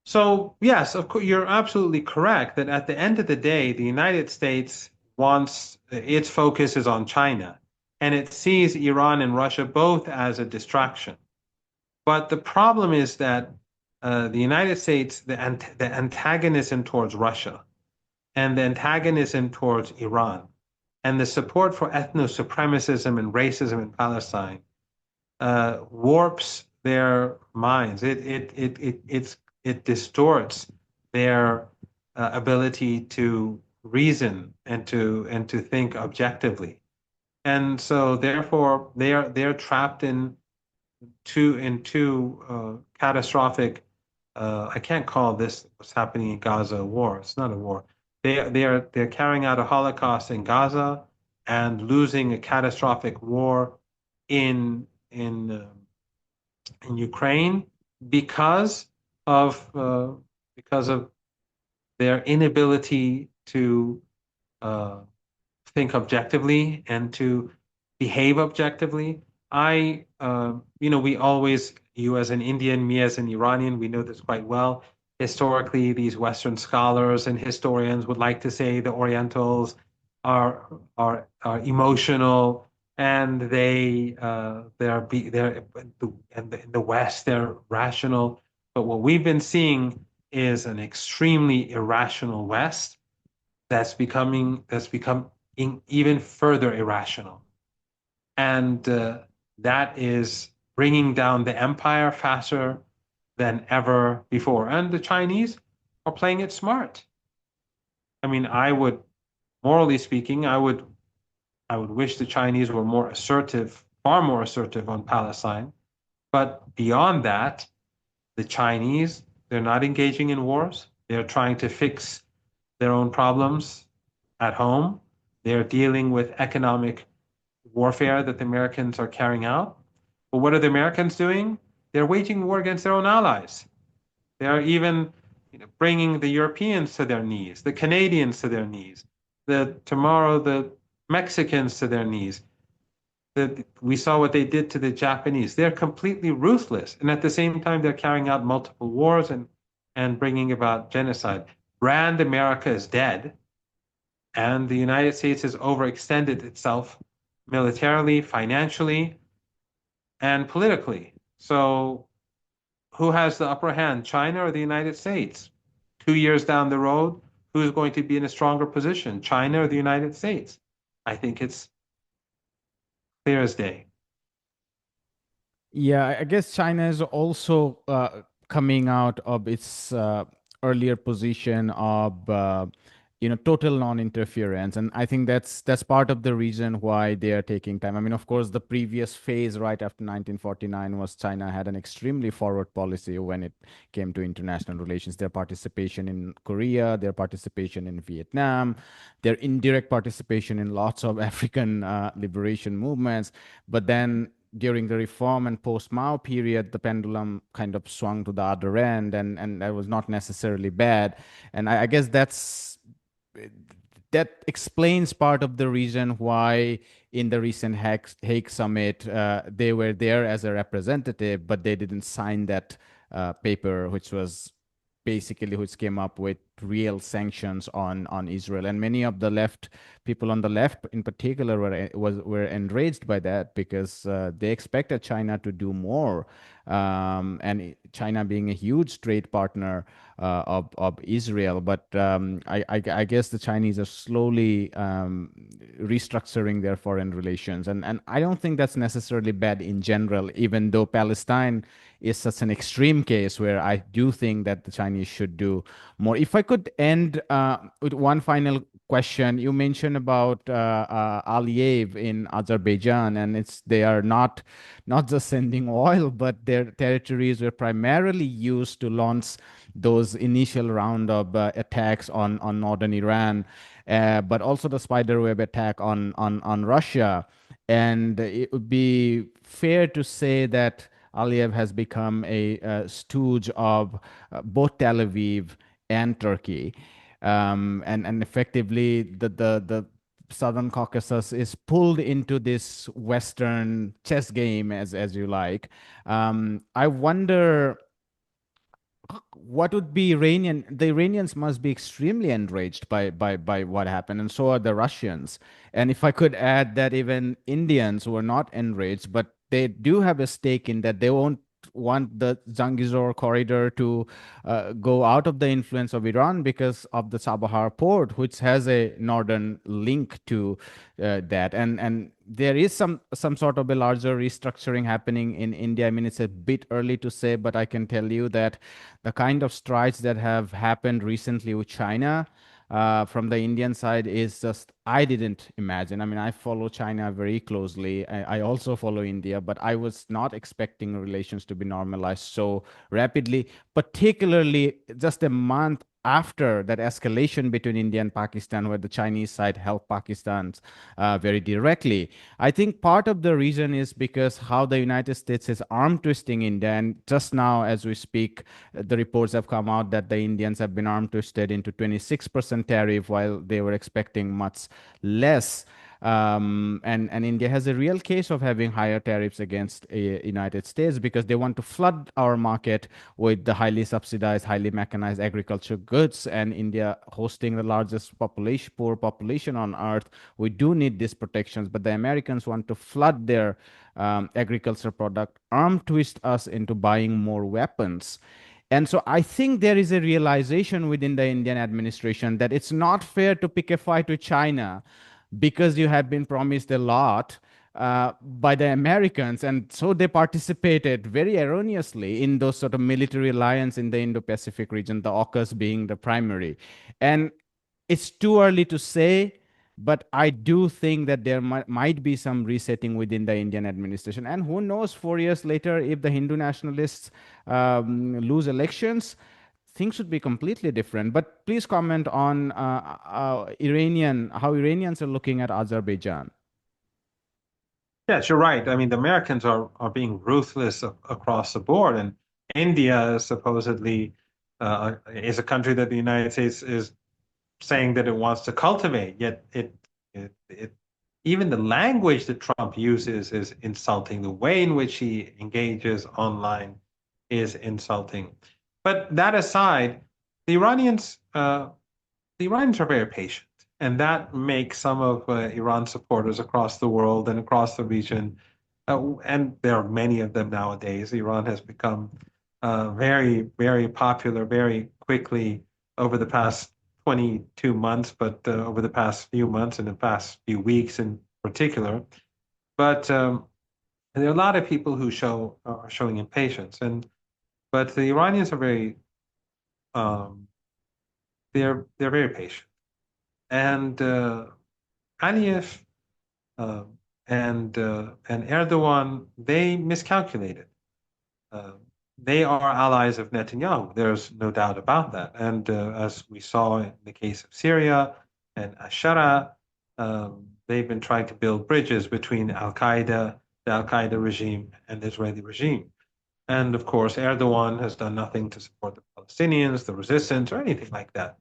So yes, of course, you're absolutely correct that at the end of the day, the United States wants its focus is on China, and it sees Iran and Russia both as a distraction. But the problem is that the United States, the antagonism towards Russia and the antagonism towards Iran and the support for ethno-supremacism and racism in Palestine warps their minds. It distorts their ability to reason and to think objectively. And so therefore they're trapped in two catastrophic. I can't call this what's happening in Gaza a war. It's not a war. They're carrying out a Holocaust in Gaza and losing a catastrophic war in in Ukraine because of their inability to uh, think objectively and to behave objectively. We always, you as an Indian, me as an Iranian, we know this quite well. Historically, these Western scholars and historians would like to say the Orientals are emotional and they're in the West they're rational. But what we've been seeing is an extremely irrational West that's become even further irrational. And that is bringing down the empire faster than ever before. And the Chinese are playing it smart. I mean, morally speaking, I would wish the Chinese were more assertive, far more assertive on Palestine. But beyond that, the Chinese, they're not engaging in wars. They're trying to fix their own problems at home. They're dealing with economic warfare that the Americans are carrying out. But what are the Americans doing? They're waging war against their own allies. They are even bringing the Europeans to their knees, the Canadians to their knees, tomorrow the Mexicans to their knees. We saw what they did to the Japanese. They're completely ruthless, and at the same time, they're carrying out multiple wars and bringing about genocide. Brand America is dead, and the United States has overextended itself militarily, financially, and politically. So who has the upper hand, China or the United States? 2 years down the road, who's going to be in a stronger position, China or the United States? I think it's clear as day. Yeah, I guess China is also coming out of its earlier position of total non-interference, and I think that's part of the reason why they are taking time. I mean, of course, the previous phase right after 1949 was China had an extremely forward policy when it came to international relations. Their participation in Korea, their participation in Vietnam, their indirect participation in lots of African liberation movements, but then during the reform and post-Mao period, the pendulum kind of swung to the other end, and that was not necessarily bad. And I guess that explains part of the reason why in the recent Hague summit, they were there as a representative, but they didn't sign that paper, which came up with real sanctions on Israel. And many of the people on the left in particular were enraged by that because they expected China to do more. And China being a huge trade partner of Israel. But I guess the Chinese are slowly restructuring their foreign relations. And I don't think that's necessarily bad in general, even though Palestine is such an extreme case where I do think that the Chinese should do more. If I could end with one final question, you mentioned about Aliyev in Azerbaijan, and it's they are not just sending oil, but their territories were primarily used to launch those initial round of attacks on northern Iran, but also the spiderweb attack on Russia. And it would be fair to say that Aliyev has become a stooge of both Tel Aviv and Turkey. And effectively, the Southern Caucasus is pulled into this Western chess game, as you like. I wonder what would be Iranian? The Iranians must be extremely enraged by what happened, and so are the Russians. And if I could add that even Indians were not enraged, but they do have a stake in that. They won't want the Zangezur corridor to go out of the influence of Iran because of the Sabahar port, which has a northern link to that. And there is some sort of a larger restructuring happening in India. I mean, it's a bit early to say, but I can tell you that the kind of strides that have happened recently with China from the Indian side is just, I didn't imagine. I mean, I follow China very closely. I also follow India, but I was not expecting relations to be normalized so rapidly, particularly just a month after that escalation between India and Pakistan, where the Chinese side helped Pakistan very directly. I think part of the reason is because how the United States is arm twisting India. And just now, as we speak, the reports have come out that the Indians have been arm twisted into 26% tariff while they were expecting much less. And India has a real case of having higher tariffs against United States because they want to flood our market with the highly subsidized, highly mechanized agriculture goods. And India hosting the largest population, poor population on earth, we do need these protections. But the Americans want to flood their agriculture product, arm twist us into buying more weapons. And so I think there is a realization within the Indian administration that it's not fair to pick a fight with China because you have been promised a lot by the Americans. And so they participated very erroneously in those sort of military alliance in the Indo-Pacific region, the AUKUS being the primary. And it's too early to say, but I do think that there might be some resetting within the Indian administration. And who knows, 4 years later, if the Hindu nationalists lose elections, things would be completely different. But please comment on how Iranians are looking at Azerbaijan. Yes, you're right. I mean, the Americans are being ruthless across the board, and India supposedly is a country that the United States is saying that it wants to cultivate. Yet it even the language that Trump uses is insulting. The way in which he engages online is insulting. But that aside, the Iranians the Iranians are very patient, and that makes some of Iran supporters across the world and across the region, and there are many of them nowadays. Iran has become very, very popular very quickly over the past 22 months, but over the past few months and the past few weeks in particular. But there are a lot of people who are showing impatience, and but the Iranians are very um, they're very patient. And Aliyev uh, and Erdogan, they miscalculated. Uh, they are allies of Netanyahu. There's no doubt about that. And as we saw in the case of Syria and Ashara, they've been trying to build bridges between the Al Qaeda regime, and the Israeli regime. And of course, Erdogan has done nothing to support the Palestinians, the resistance, or anything like that.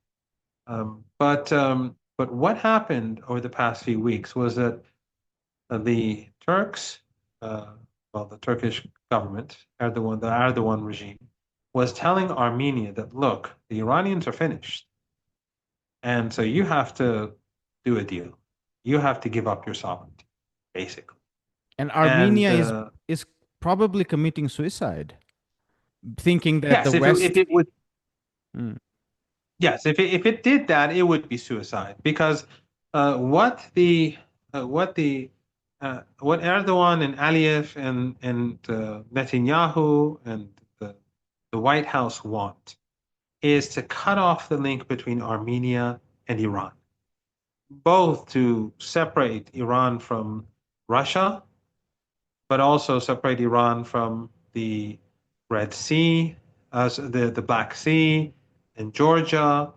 But what happened over the past few weeks was that the Turks, uh, well, the Turkish government, the Erdogan regime, was telling Armenia that, look, the Iranians are finished, and so you have to do a deal. You have to give up your sovereignty, basically. And And Armenia is probably committing suicide. thinking that the Yes, if West. it would, Mm, yes, if it did that, it would be suicide because what what Erdogan and Aliyev and Netanyahu and the White House want is to cut off the link between Armenia and Iran, both to separate Iran from Russia, but also separate Iran from the Red Sea, the Black Sea, and Georgia,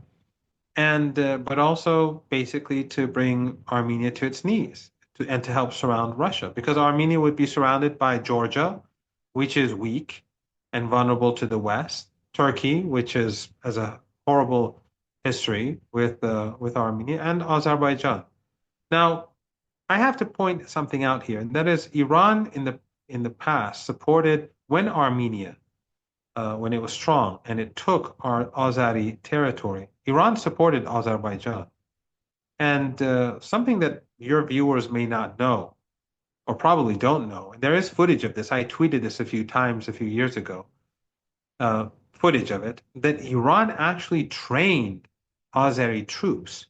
and but also basically to bring Armenia to its knees and to help surround Russia, because Armenia would be surrounded by Georgia, which is weak and vulnerable to the West, Turkey, which is has a horrible history with Armenia, and Azerbaijan. Now, I have to point something out here, and that is Iran in the past supported when Armenia when it was strong and it took our Azeri territory. Iran supported Azerbaijan. And something that your viewers may not know, or probably don't know, and there is footage of this. I tweeted this a few times a few years ago, footage of it, that Iran actually trained Azeri troops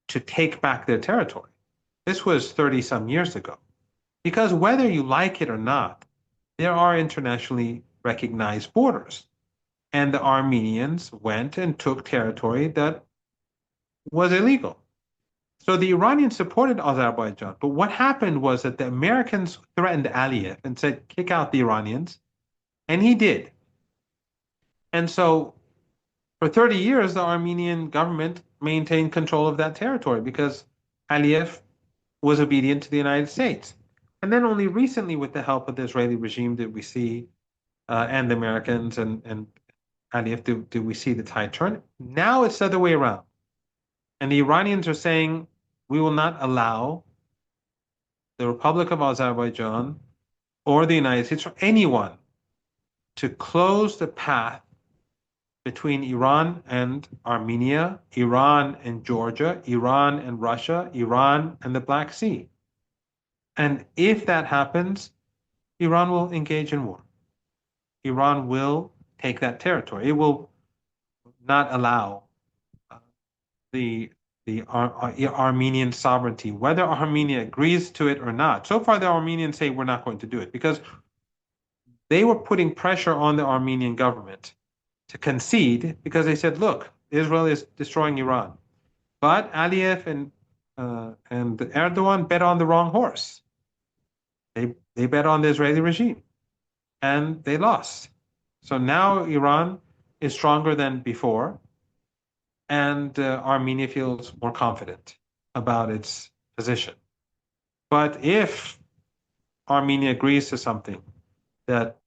to take back their territory. This was 30 some years ago. Because whether you like it or not, there are internationally recognized borders. And the Armenians went and took territory that was illegal. So the Iranians supported Azerbaijan. But what happened was that the Americans threatened Aliyev and said, kick out the Iranians. And he did. And so for 30 years, the Armenian government maintained control of that territory because Aliyev was obedient to the United States. And then only recently, with the help of the Israeli regime, did we see, and the Americans and Aliyev, do we see the tide turn? Now it's the other way around. And the Iranians are saying, we will not allow the Republic of Azerbaijan or the United States or anyone to close the path between Iran and Armenia, Iran and Georgia, Iran and Russia, Iran and the Black Sea. And if that happens, Iran will engage in war. Iran will take that territory. It will not allow the Armenian sovereignty, whether Armenia agrees to it or not. So far, the Armenians say we're not going to do it because they were putting pressure on the Armenian government to concede because they said, look, Israel is destroying Iran. But Aliyev and Erdogan bet on the wrong horse. They bet on the Israeli regime and they lost. So now Iran is stronger than before, and Armenia feels more confident about its position. But if Armenia agrees to something that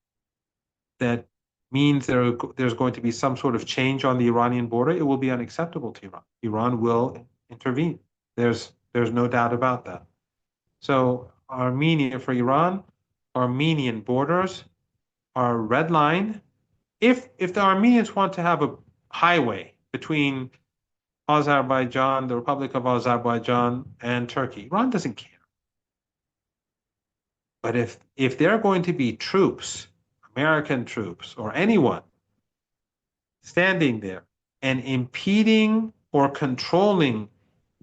means there's going to be some sort of change on the Iranian border, it will be unacceptable to Iran. Iran will intervene. There's no doubt about that. So Armenia for Iran, Armenian borders are a red line. If the Armenians want to have a highway between Azerbaijan, the Republic of Azerbaijan, and Turkey, Iran doesn't care. But if there are going to be troops, American troops, or anyone standing there and impeding or controlling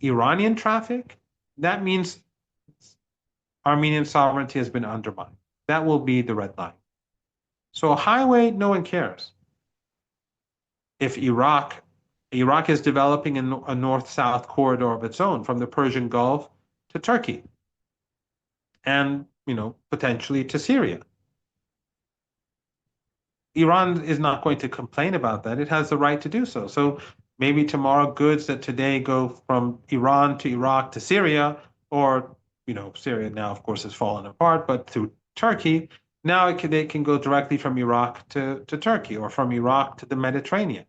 Iranian traffic, that means Armenian sovereignty has been undermined. That will be the red line. So a highway, no one cares. If Iraq is developing a north-south corridor of its own from the Persian Gulf to Turkey and, potentially to Syria. Iran is not going to complain about that. It has the right to do so. So maybe tomorrow goods that today go from Iran to Iraq to Syria, or, Syria now, of course, has fallen apart, but through Turkey, now they can go directly from Iraq to Turkey or from Iraq to the Mediterranean.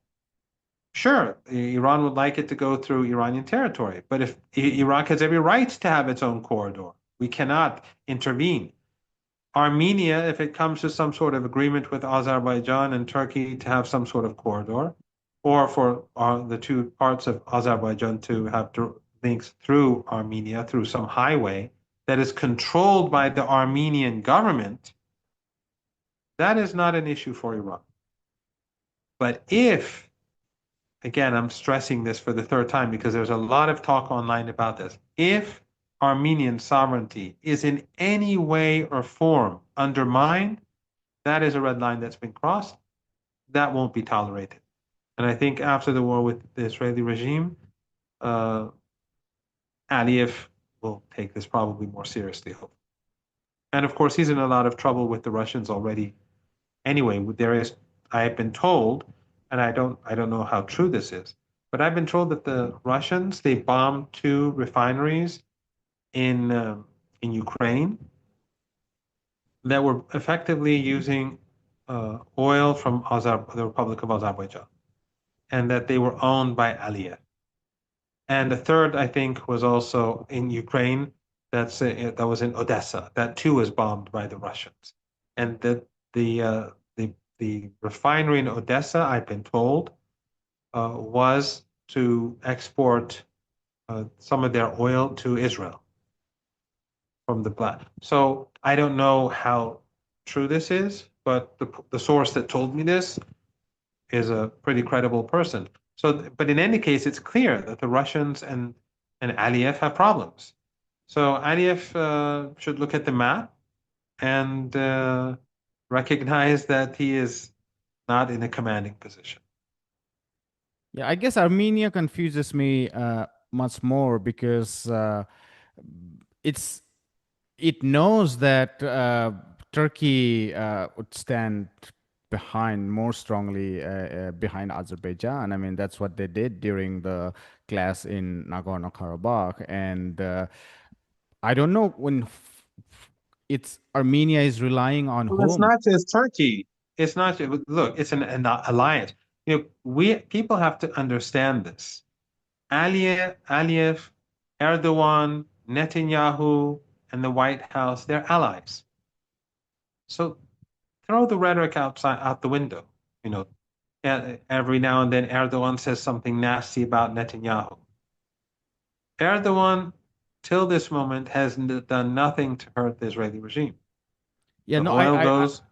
Sure, Iran would like it to go through Iranian territory, but if Iraq has every right to have its own corridor, we cannot intervene. Armenia, if it comes to some sort of agreement with Azerbaijan and Turkey to have some sort of corridor, or for the two parts of Azerbaijan to have links through Armenia, through some highway that is controlled by the Armenian government, that is not an issue for Iran. But if, again, I'm stressing this for the third time because there's a lot of talk online about this. If Armenian sovereignty is in any way or form undermined, that is a red line that's been crossed. That won't be tolerated. And I think after the war with the Israeli regime, uh, Aliyev will take this probably more seriously. And of course, he's in a lot of trouble with the Russians already. Anyway, there is, I have been told, and I don't know how true this is, but I've been told that the Russians, they bombed two refineries in Ukraine that were effectively using oil from the Republic of Azerbaijan, and that they were owned by Aliyev. And the third, I think, was also in Ukraine. That was in Odessa. That too was bombed by the Russians. And the refinery in Odessa, I've been told, was to export some of their oil to Israel from the black. So I don't know how true this is, but the source that told me this is a pretty credible person. So, but in any case, it's clear that the Russians and Aliyev have problems. So Aliyev should look at the map and recognize that he is not in a commanding position. Yeah, I guess Armenia confuses me much more because it's it knows that Turkey would stand behind more strongly behind Azerbaijan. I mean, that's what they did during the clash in Nagorno-Karabakh, and I don't know when it's Armenia is relying on Well, it's whom. not just Turkey. It's not. Look, it's an alliance. We people have to understand this. Aliyev, Erdogan, Netanyahu, and the White House, they're allies. So throw the rhetoric out the window. You know, every now and then Erdogan says something nasty about Netanyahu. Erdogan, till this moment, has done nothing to hurt the Israeli regime. Yeah, The no, oil goes.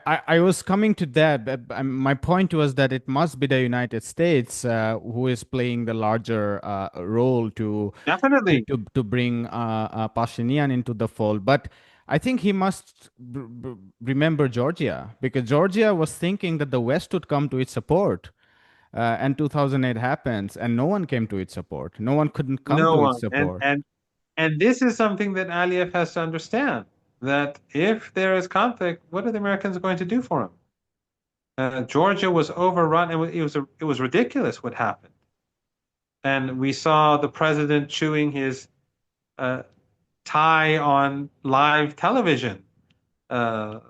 I was coming to that. But my point was that it must be the United States who is playing the larger role Definitely. to bring Pashinyan into the fold. But I think he must remember Georgia because Georgia was thinking that the West would come to its support. And 2008 happens, and no one came to its support. No one couldn't come No to its one. support. And this is something that Aliyev has to understand, that if there is conflict, what are the Americans going to do for him? Georgia was overrun, and it was ridiculous what happened. And we saw the president chewing his uh, tie on live television. Uh,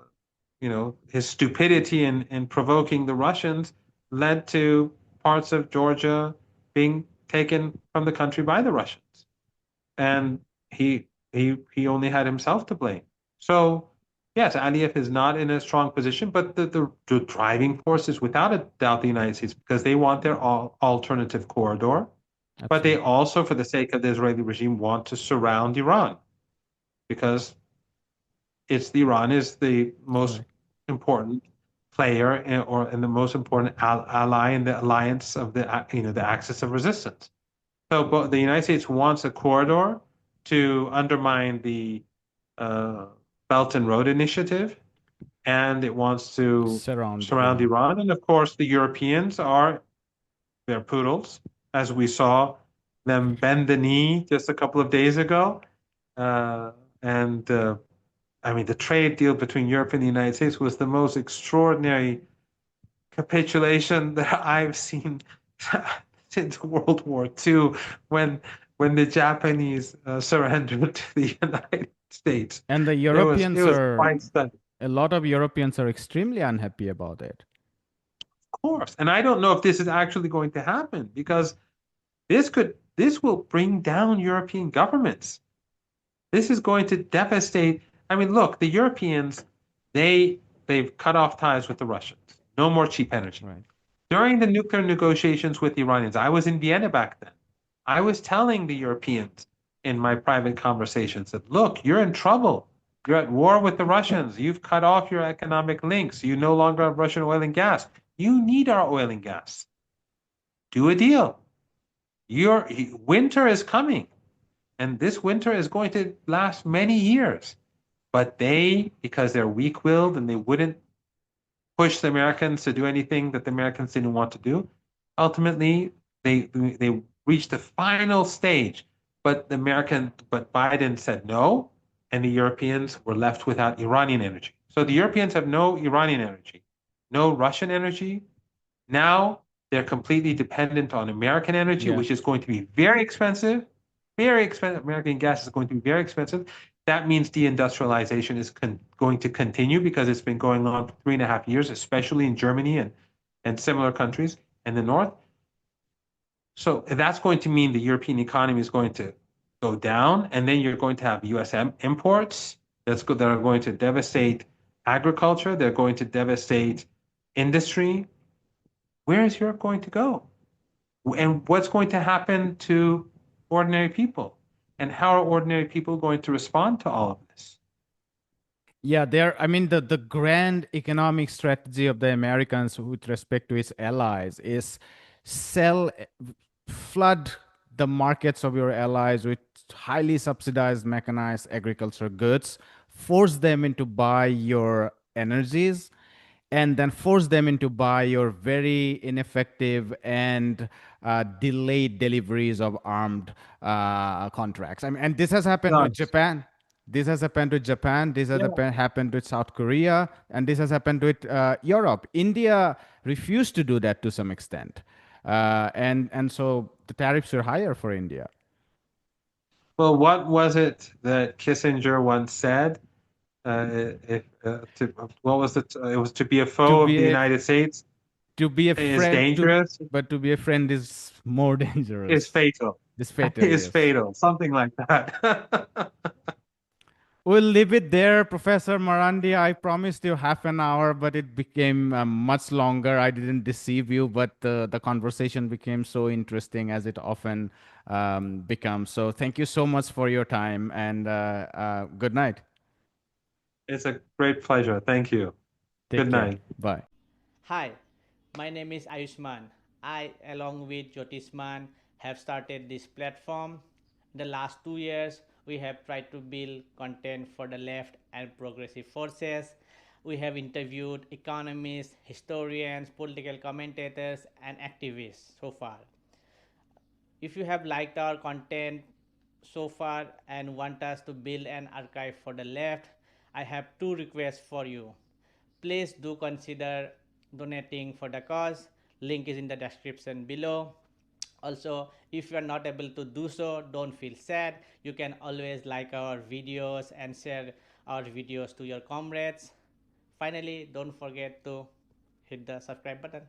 his stupidity in provoking the Russians led to parts of Georgia being taken from the country by the Russians. And he only had himself to blame. So yes, Aliyev is not in a strong position, but the driving force is without a doubt the United States because they want their alternative corridor, but they Absolutely. also, for the sake of the Israeli regime, want to surround Iran because Iran is the most Correct. important player and the most important ally in the alliance of the axis of resistance. So, but the United States wants a corridor to undermine the uh, Belt and Road Initiative, and it wants to Surround surround Iran. Iran. And of course, the Europeans are their poodles, as we saw them bend the knee just a couple of days ago. And I mean, the trade deal between Europe and the United States was the most extraordinary capitulation that I've seen since World War II, when when the Japanese surrendered to the United States. And the It Europeans was are, quite stunning, a lot of Europeans are extremely unhappy about it. of course. And I don't know if this is actually going to happen because this will bring down European governments. This is going to devastate. I mean, look, the Europeans, they've cut off ties with the Russians. No more cheap energy. Right. During the nuclear negotiations with the Iranians, I was in Vienna back then. I was telling the Europeans in my private conversations that, look, you're in trouble. You're at war with the Russians. You've cut off your economic links. You no longer have Russian oil and gas. You need our oil and gas. Do a deal. Your winter is coming, and this winter is going to last many years. But they, because they're weak-willed and they wouldn't push the Americans to do anything that the Americans didn't want to do, ultimately they reached the final stage. But Biden said no, and the Europeans were left without Iranian energy. So the Europeans have no Iranian energy, no Russian energy. Now they're completely dependent on American energy, Yeah. which is going to be very expensive. Very expensive. American gas is going to be very expensive. That means deindustrialization is going to continue because it's been going on for 3.5 years, especially in Germany and similar countries in the north. So that's going to mean the European economy is going to go down, and then you're going to have US imports that are going to devastate agriculture. They're going to devastate industry. Where is Europe going to go? And what's going to happen to ordinary people? And how are ordinary people going to respond to all of this? Yeah, I mean, the grand economic strategy of the Americans with respect to its allies is sell, flood the markets of your allies with highly subsidized mechanized agriculture goods, force them into buy your energies, and then force them into buy your very ineffective and delayed deliveries of armed contracts. I mean, and this has happened with Guns. Japan. This has happened with Japan. This has Yeah. happened with South Korea, and this has happened with Europe. India refused to do that to some extent, and so the tariffs are higher for India. Well, what was it that Kissinger once said? What was it? It was to be a To foe of the be a United States to be a is friend to, dangerous, but to be a friend is more is dangerous. fatal, It's fatal, is yes. fatal, something like that. We'll leave it there, Professor Marandi. I promised you half an hour, but it became much longer. I didn't deceive you, but the conversation became so interesting as it often becomes. So thank you so much for your time, and good night. It's a great pleasure. Thank you. Take Good care. night. Bye. Hi, my name is Ayushman. I, along with Jyotisman, have started this platform. In the last 2 years, we have tried to build content for the left and progressive forces. We have interviewed economists, historians, political commentators, and activists so far. If you have liked our content so far and want us to build an archive for the left, I have two requests for you. Please do consider donating for the cause. Link is in the description below. Also, if you are not able to do so, don't feel sad. You can always like our videos and share our videos to your comrades. Finally, don't forget to hit the subscribe button.